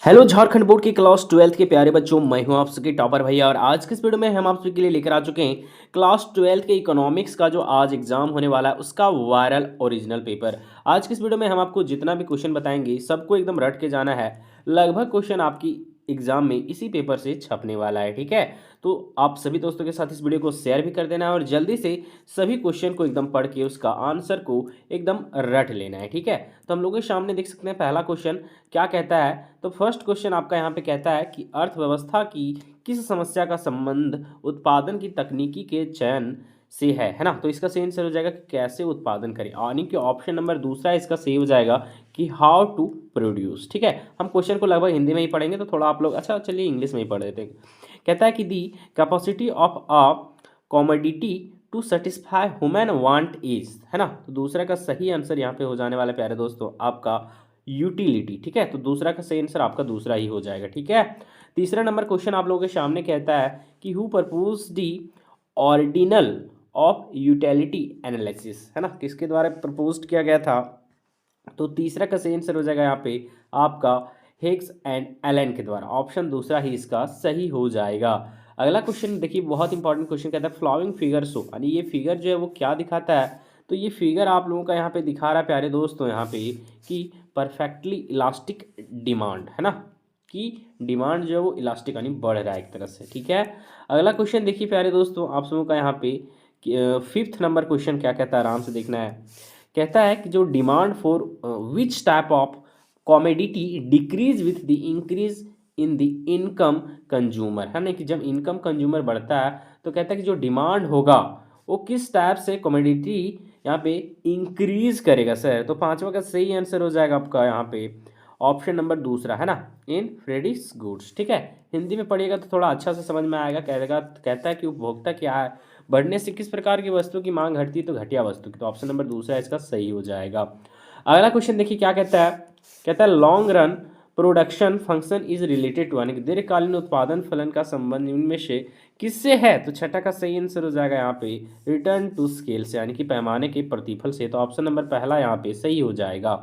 Hello Jharkhand board के class 12th के प्यारे बच्चों, मैं हूं आप सबके टॉपर भैया। और आज के इस वीडियो में हम आप सभी के लिए लेकर आ चुके हैं क्लास 12th के इकोनॉमिक्स का जो आज एग्जाम होने वाला है उसका वायरल ओरिजिनल पेपर। आज के इस वीडियो में हम आपको जितना भी क्वेश्चन बताएंगे सबको एकदम रट के जाना है। लगभग क्वेश्चन आपकी एग्जाम में इसी पेपर से छपने वाला है, ठीक है। तो आप सभी दोस्तों के साथ इस वीडियो को शेयर भी कर देना है और जल्दी से सभी क्वेश्चन को एकदम पढ़ के उसका आंसर को एकदम रट लेना है, ठीक है। तो हम लोग के सामने देख सकते हैं पहला क्वेश्चन क्या कहता है। तो फर्स्ट क्वेश्चन आपका यहाँ पे कहता है कि अर्थव्यवस्था की किस समस्या का संबंध उत्पादन की तकनीकी के चयन से है ना। तो इसका सही आंसर हो जाएगा कि कैसे उत्पादन करें, यानी कि ऑप्शन नंबर दूसरा इसका सही हो जाएगा कि हाउ टू प्रोड्यूस, ठीक है। हम क्वेश्चन को लगभग हिंदी में ही पढ़ेंगे तो थोड़ा आप लोग अच्छा चलिए इंग्लिश में ही पढ़ देते हैं। कहता है कि the capacity of a commodity to satisfy human want is, है ना। तो दूसरा का सही आंसर यहाँ पे हो जाने वाला प्यारे दोस्तों आपका यूटिलिटी, ठीक है। तो दूसरा का सही आंसर आपका दूसरा ही हो जाएगा, ठीक है। तीसरा नंबर क्वेश्चन आप लोगों के सामने कहता है कि who propose the ordinal of utility analysis, है ना, किसके द्वारा प्रपोज किया गया था। तो तीसरा का सही आंसर हो जाएगा यहाँ पे आपका हिग्स एंड एलन के द्वारा। ऑप्शन दूसरा ही इसका सही हो जाएगा। अगला क्वेश्चन देखिए, बहुत इंपॉर्टेंट क्वेश्चन कहता है फ्लॉइंग फिगर शो, यानी ये फिगर जो है वो क्या दिखाता है। तो ये फिगर आप लोगों का यहाँ पे दिखा रहा है प्यारे दोस्तों यहाँ पे कि परफेक्टली इलास्टिक डिमांड, है ना, कि डिमांड जो है वो इलास्टिक यानी बढ़ रहा है एक तरह से, ठीक है। अगला क्वेश्चन देखिए प्यारे दोस्तों आप सबों का यहाँ पे फिफ्थ नंबर क्वेश्चन क्या कहता है, आराम से देखना है। कहता है कि जो demand for which type of commodity decrease with the increase in the income consumer, है ना, कि जब इनकम कंज्यूमर बढ़ता है तो कहता है कि जो डिमांड होगा वो किस टाइप से कॉमोडिटी यहाँ पे इंक्रीज करेगा सर। तो पांचवा का सही आंसर हो जाएगा आपका यहाँ पे ऑप्शन नंबर दूसरा, है ना, इन फ्रेडिस गुड्स, ठीक है। हिंदी में पढ़िएगा तो थोड़ा अच्छा से समझ में आएगा। कहेगा कहता है कि उपभोक्ता क्या है, बढ़ने से किस प्रकार की वस्तु की मांग घटती है, तो घटिया वस्तु की। तो ऑप्शन नंबर दूसरा इसका सही हो जाएगा। अगला क्वेश्चन देखिए क्या कहता है। कहता है long run production function is related to, यानी कि दीर्घकालीन उत्पादन फलन का संबंध इनमें से किससे है। तो छठा का सही आंसर हो जाएगा यहाँ पे रिटर्न टू स्केल से, यानी कि पैमाने के प्रतिफल से। तो ऑप्शन नंबर पहला यहाँ पे सही हो जाएगा।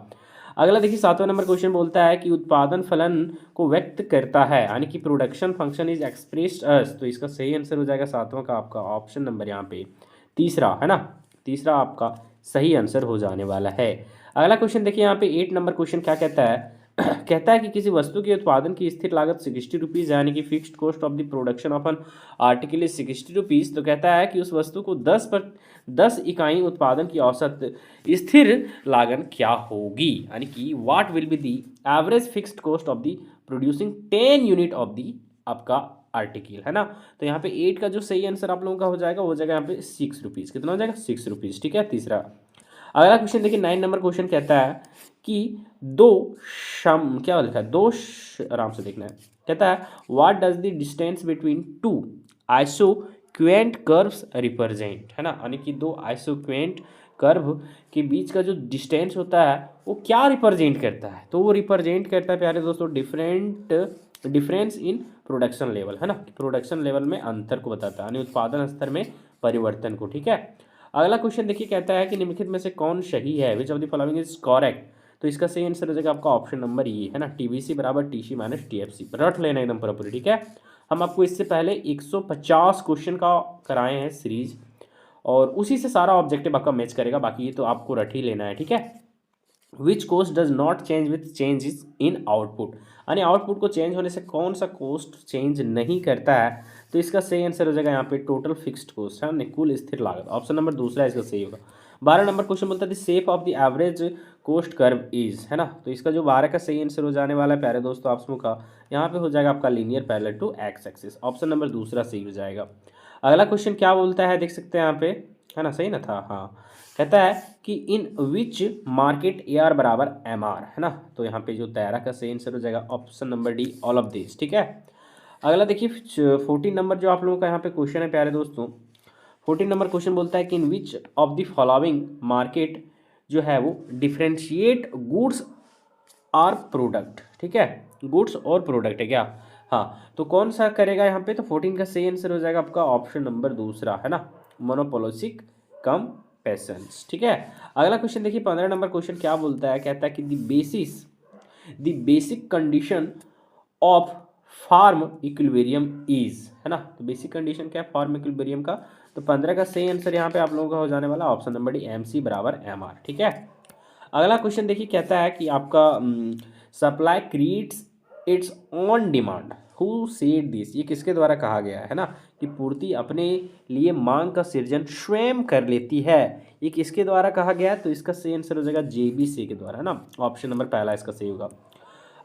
अगला देखिए सातवां नंबर क्वेश्चन बोलता है कि उत्पादन फलन को व्यक्त करता है, यानी कि प्रोडक्शन फंक्शन इज एक्सप्रेस्ड अस। तो इसका सही आंसर हो जाएगा सातवां का आपका ऑप्शन नंबर यहाँ पे तीसरा, है ना, तीसरा आपका सही आंसर हो जाने वाला है। अगला क्वेश्चन देखिए यहाँ पे 8 नंबर क्वेश्चन क्या कहता है। कहता है कि किसी वस्तु के उत्पादन की स्थिर लागत 60 रुपीज़, यानी कि fixed cost of the production of an article is 60 rupees. तो कहता है कि उस वस्तु को 10 इकाई उत्पादन की औसत स्थिर लागत क्या होगी, यानी कि what will be the average fixed cost of the producing 10 unit of the आपका आर्टिकल, है ना। तो यहाँ पे 8 का जो सही आंसर आप लोगों का हो जाएगा वो जाएगा यहाँ पे 6 रुपीज़। कितना हो जाएगा 6 रुपीज़, ठीक है, तीसरा। अगला क्वेश्चन देखिए 9 नंबर क्वेश्चन कहता है कि दो शम क्या लिखा है आराम से देखना है। कहता है what does the distance between two isoquant curves represent, है ना, यानी कि दो आइसोक्वेंट कर्व के बीच का जो डिस्टेंस होता है वो क्या रिप्रेजेंट करता है। तो वो रिप्रेजेंट करता है प्यारे दोस्तों डिफरेंस इन प्रोडक्शन लेवल, है ना, प्रोडक्शन लेवल में अंतर को बताता है, यानी उत्पादन स्तर में परिवर्तन को, ठीक है। अगला क्वेश्चन देखिए कहता है कि निम्नलिखित में से कौन सही है, विच of the following is correct. तो इसका सही आंसर हो जाएगा आपका ऑप्शन नंबर ये, है ना, टीबीसी बराबर टीसी माइनस टीएफसी। रट लेना एकदम पूरा, ठीक है। हम आपको इससे पहले 150 क्वेश्चन का कराए हैं सीरीज और उसी से सारा ऑब्जेक्टिव आपका मैच करेगा, बाकी ये तो आपको रट ही लेना है, ठीक है। Which cost does not change with changes in output, यानी आउटपुट को चेंज होने से कौन सा कोस्ट चेंज नहीं करता है। तो इसका सही आंसर हो जाएगा यहाँ पे टोटल फिक्स्ड कोस्ट, है, कुल स्थिर लागत। ऑप्शन नंबर दूसरा इसका सही होगा। 12 नंबर क्वेश्चन बोलता है shape of the average cost curve is, है ना। तो इसका जो 12 का सही आंसर हो जाने वाला है प्यारे दोस्तों आप सबों का यहाँ पे हो जाएगा आपका linear parallel to x axis. Option number दूसरा सही हो जाएगा। अगला क्वेश्चन क्या बोलता है देख सकते हैं यहाँ पे, है ना, सही ना था, हाँ। कहता है कि in which market A R बराबर एम आर, है ना। तो यहाँ पे जो 13 का सही आंसर हो जाएगा option number D all of this, ठीक है। अगला देखिए 14 नंबर जो आप लोगों का यहाँ पे क्वेश्चन है प्यारे दोस्तों, 14 नंबर क्वेश्चन बोलता है कि in which of the following market जो है वो डिफ्रेंशिएट गुड्स आर प्रोडक्ट, ठीक है, गुड्स और प्रोडक्ट है क्या, हाँ। तो कौन सा करेगा यहाँ पे, तो 14 का सही आंसर हो जाएगा आपका ऑप्शन नंबर दूसरा, है ना, मोनोपोलिस्टिक कम पेशेंस, ठीक है। अगला क्वेश्चन देखिए 15 नंबर क्वेश्चन क्या बोलता है। कहता है कि the basic condition of firm equilibrium is, है ना। तो बेसिक कंडीशन क्या है फार्म इक्विलिब्रियम का, तो 15 का सही आंसर यहाँ पे आप लोगों का हो जाने वाला ऑप्शन नंबर डी MC बराबर MR, ठीक है। अगला क्वेश्चन देखिए, कहता है कि आपका supply creates it's on demand, who said this, ये किसके द्वारा कहा गया है ना, कि पूर्ति अपने लिए मांग का सृजन स्वयं कर लेती है, ये किसके द्वारा कहा गया है, तो इसका सही आंसर हो जाएगा JBC के द्वारा, है ना। ऑप्शन नंबर पहला इसका सही होगा।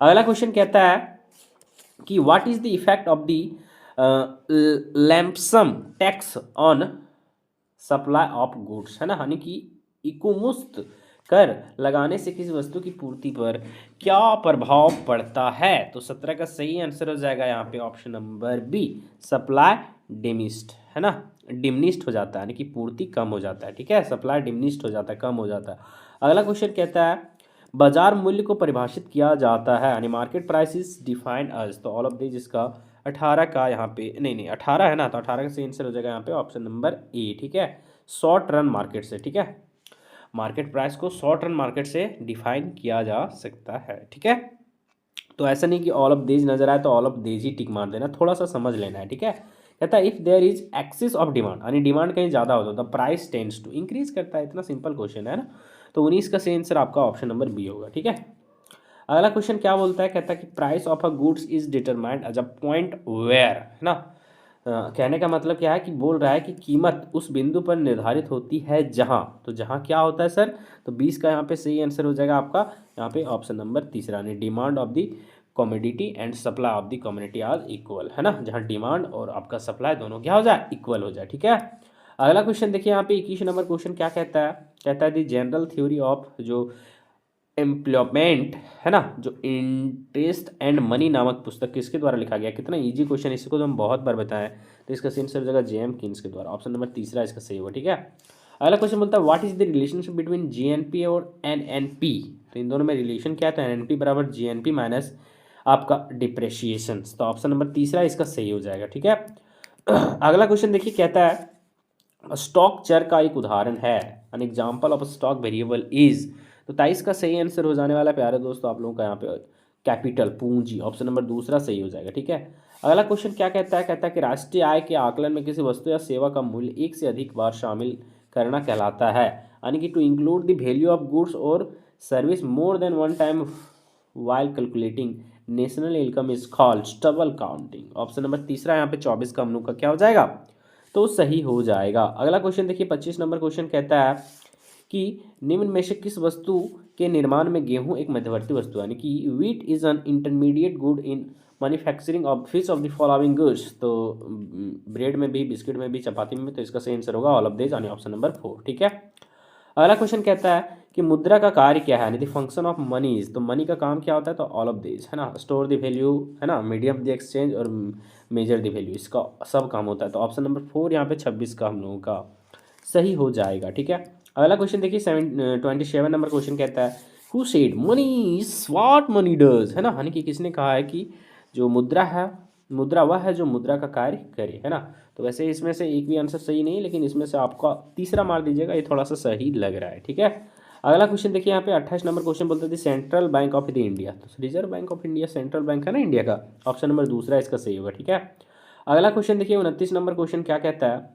अगला क्वेश्चन कहता है कि what is the effect of the lump sum tax on supply of goods, है ना, यानी कि इकोमुक्त कर लगाने से किसी वस्तु की पूर्ति पर क्या प्रभाव पड़ता है, तो 17 का सही आंसर हो जाएगा यहाँ पे option number B, supply diminished, है ना, डिमिनिस्ट हो जाता है, यानी कि पूर्ति कम हो जाता है, ठीक है, सप्लाई डिमिनिस्ट हो जाता है, कम हो जाता है। अगला क्वेश्चन कहता है बाजार मूल्य को परिभाषित किया जाता है, यानी market price is defined as, तो ऑल ऑफ दिस इसका 18 का यहाँ पे नहीं 18 है ना, तो 18 का सही आंसर हो जाएगा यहाँ पे ऑप्शन नंबर ए, ठीक है, शॉर्ट रन मार्केट से, ठीक है, मार्केट प्राइस को शॉर्ट रन मार्केट से डिफाइन किया जा सकता है, ठीक है। तो ऐसा नहीं कि ऑल ऑफ दिस नजर आए तो ऑल ऑफ दिस ही टिक मार देना, थोड़ा सा समझ लेना है, ठीक है। कहता है if there is excess of demand, यानी डिमांड कहीं ज़्यादा हो तो प्राइस टेंड्स टू इंक्रीज करता है, इतना सिंपल क्वेश्चन है ना। तो 19 का सही आंसर आपका ऑप्शन नंबर बी होगा, ठीक है। अगला क्वेश्चन क्या बोलता है, कहता है कि price of a goods is determined as a point where, है ना, कहने का मतलब क्या है कि बोल रहा है कि कीमत उस बिंदु पर निर्धारित होती है जहां, तो जहां क्या होता है सर, तो 20 का यहाँ पे सही आंसर हो जाएगा आपका यहाँ पे ऑप्शन नंबर तीसरा, यानी demand of the commodity and supply of the community are equal, है ना, जहां डिमांड और आपका सप्लाई दोनों क्या हो जाए, इक्वल हो जाए, ठीक है। अगला क्वेश्चन देखिए यहाँ पे 21 नंबर क्वेश्चन क्या कहता है, कहता है दी जनरल थ्योरी ऑफ जो एम्प्लॉयमेंट, है ना, जो इंटरेस्ट एंड मनी नामक पुस्तक किसके द्वारा लिखा गया, कितना इजी क्वेश्चन, इसको तो हम बहुत बार बताएं, तो इसका सही आंसर हो जाएगा JM कीन्स के द्वारा, ऑप्शन नंबर तीसरा इसका सही होगा, ठीक है। अगला क्वेश्चन बोलता है what is the relationship between GNP और NNP, तो इन दोनों में रिलेशन क्या है, तो NNP बराबर GNP माइनस आपका डिप्रेशिएशन, तो ऑप्शन नंबर तीसरा इसका सही हो जाएगा, ठीक है। अगला क्वेश्चन देखिए, कहता है स्टॉक चर का एक उदाहरण है, an example of stock variable is, तो 23 का सही आंसर हो जाने वाला है प्यारे दोस्तों आप लोगों का यहाँ पे कैपिटल पूंजी, ऑप्शन नंबर दूसरा सही हो जाएगा, ठीक है। अगला क्वेश्चन क्या कहता है, कहता है कि राष्ट्रीय आय के आकलन में किसी वस्तु या सेवा का मूल्य एक से अधिक बार शामिल करना कहलाता है, यानी कि to include the value of goods और service more than one time while calculating national income is called double counting, option number तीसरा यहाँ पे 24 का हम लोग का क्या हो जाएगा, तो सही हो जाएगा। अगला क्वेश्चन देखिए 25 नंबर क्वेश्चन कहता है कि निम्न में से किस वस्तु के निर्माण में गेहूं एक मध्यवर्ती वस्तु है, यानी कि wheat is an intermediate good in manufacturing of Fitch of the following goods, तो ब्रेड में भी, बिस्किट में भी, चपाती में भी, तो इसका सही आंसर होगा ऑल ऑफ दिस, यानी ऑप्शन नंबर 4, ठीक है। अगला क्वेश्चन कहता है कि मुद्रा का कार्य क्या है, यानी द फंक्शन ऑफ मनीज, तो मनी का काम क्या होता है, तो ऑल ऑफ दिस, है ना, स्टोर द वैल्यू, है ना, मीडियम द एक्सचेंज और मेजर द वैल्यू, इसका सब काम होता है, तो ऑप्शन नंबर 4 यहाँ पे 26 का हम लोगों का सही हो जाएगा, ठीक है। अगला क्वेश्चन देखिए 27 नंबर क्वेश्चन कहता है who said money is what money does, है ना, यानी कि किसने कहा है कि जो मुद्रा है, मुद्रा वह है जो मुद्रा का कार्य करे, है ना। तो वैसे इसमें से एक भी आंसर सही नहीं, लेकिन इसमें से आपका तीसरा मार दीजिएगा, ये थोड़ा सा सही लग रहा है, ठीक है। अगला क्वेश्चन देखिए यहाँ पे 28 नंबर क्वेश्चन बोलते थे central bank of the India, तो reserve bank of India central bank है ना इंडिया का, ऑप्शन नंबर दूसरा इसका सही होगा, ठीक है। अगला क्वेश्चन देखिए 29 नंबर क्वेश्चन क्या कहता है,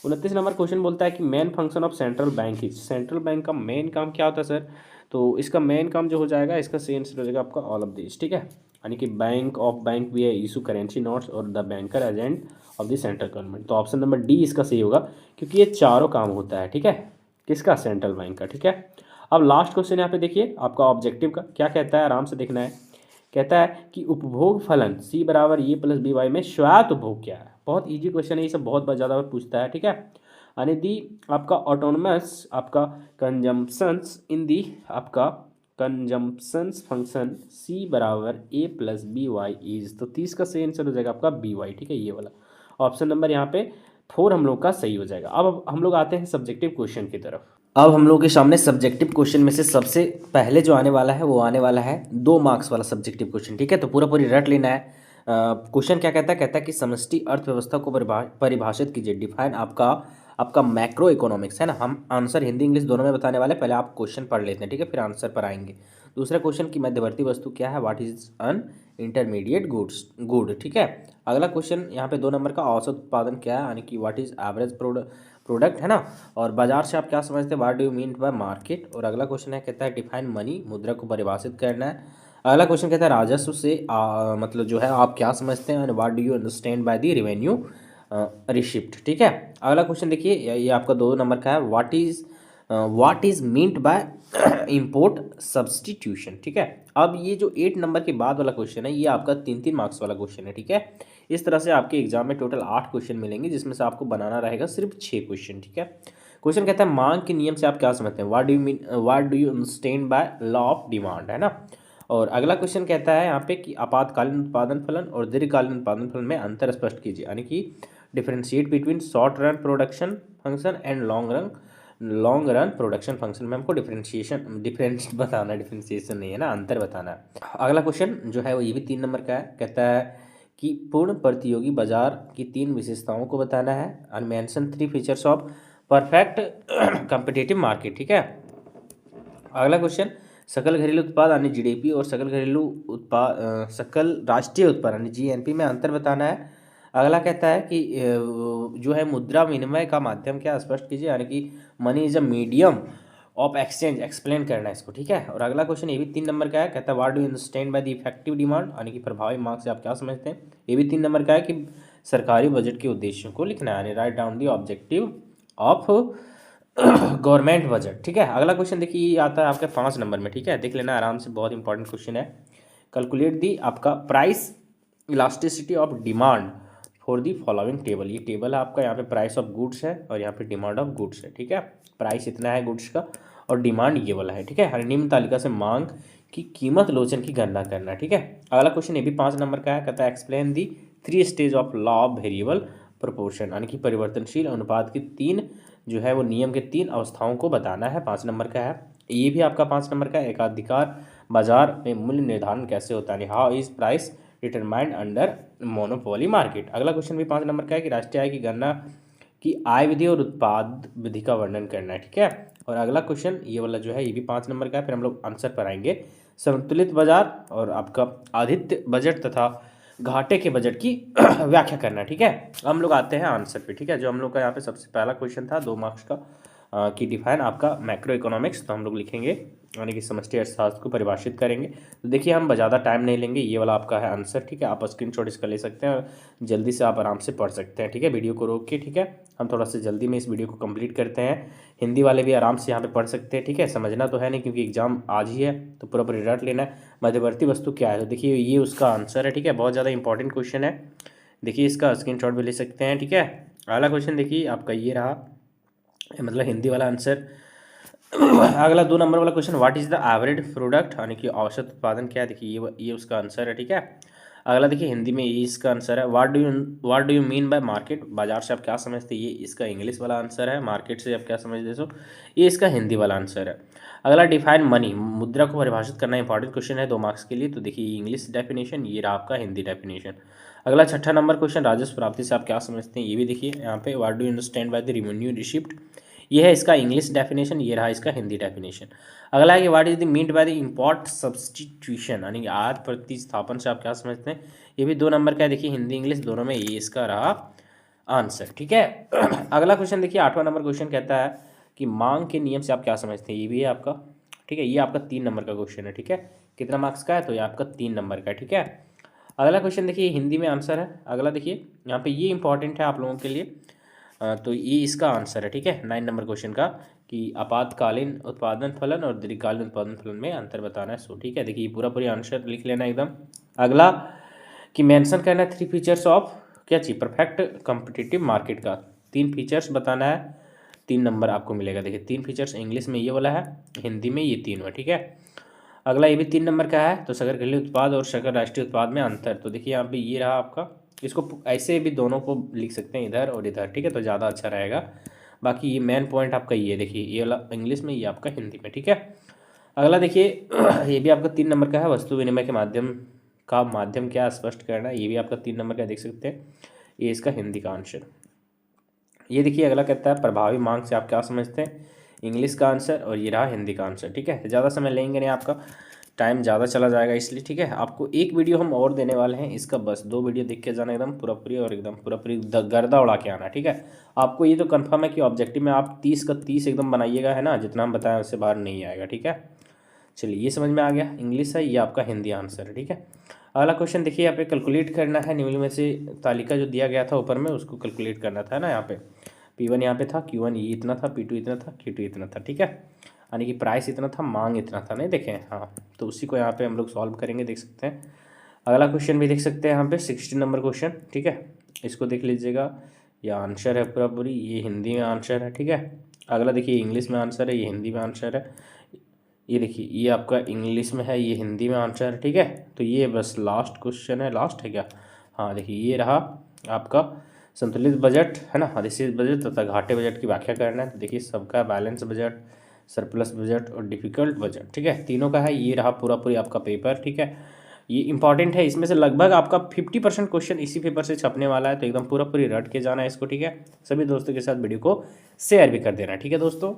29 नंबर क्वेश्चन बोलता है कि main function of central bank is, central bank का मेन काम क्या होता है सर, तो इसका मेन काम जो हो जाएगा इसका सही आंसर हो जाएगा आपका ऑल ऑफ दिस, ठीक है, यानी कि बैंक ऑफ बैंक भी है, इशू करेंसी नोट्स और the banker agent of the central government, तो ऑप्शन नंबर डी इसका सही होगा, क्योंकि ये चारों काम होता है, ठीक है, किसका, सेंट्रल बैंक का, ठीक है। अब लास्ट क्वेश्चन यहाँ पे देखिए आपका ऑब्जेक्टिव का क्या कहता है, आराम से देखना है, कहता है कि उपभोग फलन C बराबर ए प्लस बी वाई में स्वायत्त उपभोग क्या है, बहुत इजी क्वेश्चन है, ये सब बहुत ज़्यादा पूछता है, ठीक है। यानी दी आपका ऑटोनमस आपका कंजम्पशंस इन दी आपका कंजम्पशंस फंक्शन C बराबर ए प्लस बी वाई इज, तो 30 का सही आंसर हो जाएगा आपका बी वाई, ठीक है, ये वाला ऑप्शन नंबर यहाँ पे 4 हम लोग का सही हो जाएगा। अब हम लोग आते हैं सब्जेक्टिव क्वेश्चन की तरफ। अब हम लोग के सामने सब्जेक्टिव क्वेश्चन में से सबसे पहले जो आने वाला है वो आने वाला है 2 मार्क्स वाला सब्जेक्टिव क्वेश्चन, ठीक है, तो पूरा पूरी रट लेना है। क्वेश्चन क्या कहता है, कहता है कि समष्टि अर्थव्यवस्था को परिभाषित कीजिए, डिफाइन आपका मैक्रो इकोनॉमिक्स, है ना। हम आंसर हिंदी इंग्लिश दोनों में बताने वाले, पहले आप क्वेश्चन पढ़ लेते हैं, ठीक है, फिर आंसर पर आएंगे। दूसरा क्वेश्चन की मध्यवर्ती वस्तु क्या है, what is an intermediate good. ठीक है। अगला क्वेश्चन यहाँ पे 2 नंबर का औसत उत्पादन क्या है, यानी कि व्हाट इज एवरेज प्रोडक्ट, है ना। और बाजार से आप क्या समझते हैं, what do you mean by market. और अगला क्वेश्चन है, कहता है डिफाइन मनी, मुद्रा को परिभाषित करना है। अगला क्वेश्चन कहता है राजस्व से मतलब जो है आप क्या समझते हैं, what do you understand by the revenue receipt. ठीक है। अगला क्वेश्चन देखिए, ये आपका 2 नंबर का है, what is meant by import substitution. ठीक है। अब ये जो 8 नंबर के बाद वाला क्वेश्चन है, ये आपका 3-3 मार्क्स वाला क्वेश्चन है। ठीक है। इस तरह से आपके एग्जाम में टोटल 8 क्वेश्चन मिलेंगे, जिसमें से आपको बनाना रहेगा सिर्फ 6 क्वेश्चन। ठीक है। क्वेश्चन कहता है मांग के नियम से आप क्या समझते हैं, what do you understand by law of demand, है ना। और अगला क्वेश्चन कहता है यहाँ पे कि आपातकालीन उत्पादन फलन और दीर्घकालीन उत्पादन फलन में अंतर स्पष्ट कीजिए, यानी कि differentiate between short run production function and long run production function में हमको डिफरेंस बताना है, डिफरेंशिएशन नहीं है ना, अंतर बताना है। अगला क्वेश्चन जो है वो ये भी 3 नंबर का है, कहता है कि पूर्ण प्रतियोगी बाजार की 3 विशेषताओं को बताना है, and mention 3 features of perfect competitive market. ठीक है। अगला क्वेश्चन सकल घरेलू उत्पाद यानी जीडीपी और सकल राष्ट्रीय उत्पाद यानी जीएनपी में अंतर बताना है। अगला कहता है कि जो है मुद्रा विनिमय का माध्यम क्या, स्पष्ट कीजिए, यानी कि money is a medium of exchange, explain करना है इसको। ठीक है। और अगला क्वेश्चन ये भी 3 नंबर का है, कहता है what do you understand by the effective demand, यानी कि प्रभावी मांग से आप क्या समझते हैं। ये भी 3 नंबर का है कि सरकारी बजट के उद्देश्यों को लिखना है, यानी write down the objective of government budget. ठीक है। अगला क्वेश्चन देखिए, ये आता है आपके 5 नंबर में। ठीक है। देख लेना आराम से, बहुत इंपॉर्टेंट क्वेश्चन है। कैलकुलेट दी आपका price elasticity of demand for the following table. ये टेबल है आपका, यहाँ पे प्राइस ऑफ गुड्स है और यहाँ पे डिमांड ऑफ गुड्स है। ठीक है। प्राइस इतना है गुड्स का और डिमांड ये वाला है। ठीक है। हर निम्न तालिका से मांग की कीमत लोचन की गणना करना। ठीक है। अगला क्वेश्चन ये भी 5 नंबर का है, कहता है explain the 3 stage of law of variable proportion, यानी कि परिवर्तनशील अनुपात की 3 जो है वो नियम के 3 अवस्थाओं को बताना है। 5 नंबर का है। ये भी आपका 5 नंबर का है, एकाधिकार बाजार में मूल्य निर्धारण कैसे होता है, how is price determined under monopoly market. अगला क्वेश्चन भी 5 नंबर का है कि राष्ट्रीय आय की गणना की आय विधि और उत्पाद विधि का वर्णन करना है। ठीक है। और अगला क्वेश्चन ये वाला जो है ये भी 5 नंबर का है, फिर हम लोग आंसर पर आएंगे। संतुलित बाजार और आपका आदित्य बजट तथा घाटे के बजट की व्याख्या करना। ठीक है। हम लोग आते हैं आंसर पे। ठीक है। जो हम लोग का यहाँ पे सबसे पहला क्वेश्चन था 2 मार्क्स का कि डिफाइन आपका मैक्रो इकोनॉमिक्स, तो हम लोग लिखेंगे यानी कि समष्टि अर्थशास्त्र को परिभाषित करेंगे। तो देखिए हम ज़्यादा टाइम नहीं लेंगे, ये वाला आपका है आंसर। ठीक है। आप स्क्रीनशॉट इसका ले सकते हैं और जल्दी से आप आराम से पढ़ सकते हैं। ठीक है। वीडियो को रोक के, ठीक है, हम थोड़ा सा जल्दी में इस वीडियो को कंप्लीट करते हैं। हिंदी वाले भी आराम से यहाँ पे पढ़ सकते हैं। ठीक है। समझना तो है नहीं क्योंकि एग्जाम आज ही है, तो पूरा रिजल्ट लेना है। मध्यवर्ती वस्तु क्या है, तो देखिए ये उसका आंसर है। ठीक है। बहुत ज़्यादा इंपॉर्टेंट क्वेश्चन है, देखिए इसका स्क्रीनशॉट भी ले सकते हैं। ठीक है। अगला क्वेश्चन देखिए आपका ये रहा, मतलब हिंदी वाला आंसर। अगला 2 नंबर वाला question, what is the average product, यानी कि औसत उत्पादन क्या है, देखिए ये उसका आंसर है। ठीक है। अगला देखिए हिंदी में ये इसका आंसर है, what do you mean by market, बाजार से आप क्या समझते हैं, ये इसका इंग्लिश वाला आंसर है। मार्केट से आप क्या समझते हो, ये इसका हिंदी वाला आंसर है। अगला डिफाइन मनी, मुद्रा को परिभाषित करना इंपॉर्टेंट क्वेश्चन है 2 मार्क्स के लिए, तो देखिए इंग्लिश डेफिनेशन, ये रहा आपका हिंदी डेफिनेशन। अगला 6ठा नंबर क्वेश्चन, राजस्व प्राप्ति से आप क्या समझते हैं, ये भी देखिए यहाँ पे, what do you understand by the revenue receipt, ये है इसका इंग्लिश डेफिनेशन, ये रहा इसका हिंदी डेफिनेशन। अगला है कि what is the meant by the import substitution, यानी आयात प्रतिस्थापन से आप क्या समझते हैं, ये भी 2 नंबर का है। देखिए हिंदी इंग्लिश दोनों में ये इसका रहा आंसर। ठीक है। अगला क्वेश्चन देखिए 8वां नंबर क्वेश्चन कहता है कि मांग के नियम से आप क्या समझते हैं, ये भी है आपका। ठीक है। ये आपका 3 नंबर का क्वेश्चन है। ठीक है। कितना मार्क्स का है, तो ये आपका 3 नंबर का है। ठीक है। अगला क्वेश्चन देखिए हिंदी में आंसर है। अगला देखिए यहाँ पे ये इंपॉर्टेंट है आप लोगों के लिए, तो ये इसका आंसर है। ठीक है। 9 नंबर क्वेश्चन का कि आपातकालीन उत्पादन फलन और दीर्घकालीन उत्पादन फलन में अंतर बताना है। सो ठीक है, देखिए पूरा आंसर लिख लेना एकदम। अगला कि मेंशन करना है 3 फीचर्स ऑफ क्या चाहिए, परफेक्ट कॉम्पिटिटिव मार्केट का 3 फीचर्स बताना है। 3 नंबर आपको मिलेगा। देखिए 3 फीचर्स, इंग्लिश में ये वाला है, हिंदी में ये 3 है। ठीक है। अगला ये भी 3 नंबर का है, तो सकल घरेलू उत्पाद और सकल राष्ट्रीय उत्पाद में अंतर, तो देखिए यहाँ पे ये रहा आपका। इसको ऐसे भी दोनों को लिख सकते हैं, इधर और इधर। ठीक है। तो ज़्यादा अच्छा रहेगा। बाकी ये मेन पॉइंट आपका ये देखिए, ये वाला इंग्लिश में, ये आपका हिंदी में। ठीक है। अगला देखिए ये भी आपका 3 नंबर का है, वस्तु विनिमय के माध्यम क्या स्पष्ट करना है, ये भी आपका 3 नंबर का, देख सकते हैं, ये इसका हिंदी का आंसर। ये देखिए अगला कहता है प्रभावी मांग से आप क्या समझते हैं, इंग्लिश का आंसर, और ये रहा हिंदी का आंसर। ठीक है। ज़्यादा समय लेंगे नहीं आपका, टाइम ज़्यादा चला जाएगा इसलिए, ठीक है। आपको एक वीडियो हम और देने वाले हैं, इसका बस 2 वीडियो देख के जाना एकदम पूरा पूरी, और एकदम पूरा पूरी गर्दा उड़ा के आना, ठीक है। आपको ये तो कंफर्म है कि ऑब्जेक्टिव में आप 30 का 30 एकदम बनाइएगा, है ना, जितना हम बताएं उससे बाहर नहीं आएगा, ठीक है। चलिए ये समझ में आ गया, इंग्लिश है, ये आपका हिंदी आंसर है, ठीक है। अगला क्वेश्चन देखिए, यहाँ पे कैलकुलेट करना है निम्न में से तालिका जो दिया गया था ऊपर में उसको कैलकुलेट करना था ना। यहाँ पे P1 यहाँ पे था, Q1 ये इतना था, P2 इतना था, Q2 इतना था, ठीक है। यानी कि प्राइस इतना था, मांग इतना था, नहीं देखें, हाँ। तो उसी को यहाँ पे हम लोग सॉल्व करेंगे, देख सकते हैं। अगला क्वेश्चन भी देख सकते हैं यहाँ पे 16 नंबर क्वेश्चन, ठीक है। इसको देख लीजिएगा, ये आंसर है पूरा पूरी, ये हिंदी में आंसर है, ठीक है। अगला देखिए इंग्लिश में आंसर है, ये हिंदी में आंसर है। ये देखिए ये आपका इंग्लिश में है, ये हिंदी में आंसर है, ठीक है। तो ये बस लास्ट क्वेश्चन है, लास्ट है क्या, हाँ देखिए ये रहा आपका संतुलित बजट, है ना, अधिशेष बजट तथा घाटे बजट की व्याख्या करना है। तो देखिए सबका बैलेंस बजट, सरप्लस बजट और डिफिकल्ट बजट, ठीक है, तीनों का है। ये रहा पूरा पूरी आपका पेपर, ठीक है। ये इंपॉर्टेंट है, इसमें से लगभग आपका 50% क्वेश्चन इसी पेपर से छपने वाला है, तो एकदम पूरा पूरी रट के जाना है इसको, ठीक है। सभी दोस्तों के साथ वीडियो को शेयर भी कर देना, ठीक है दोस्तों।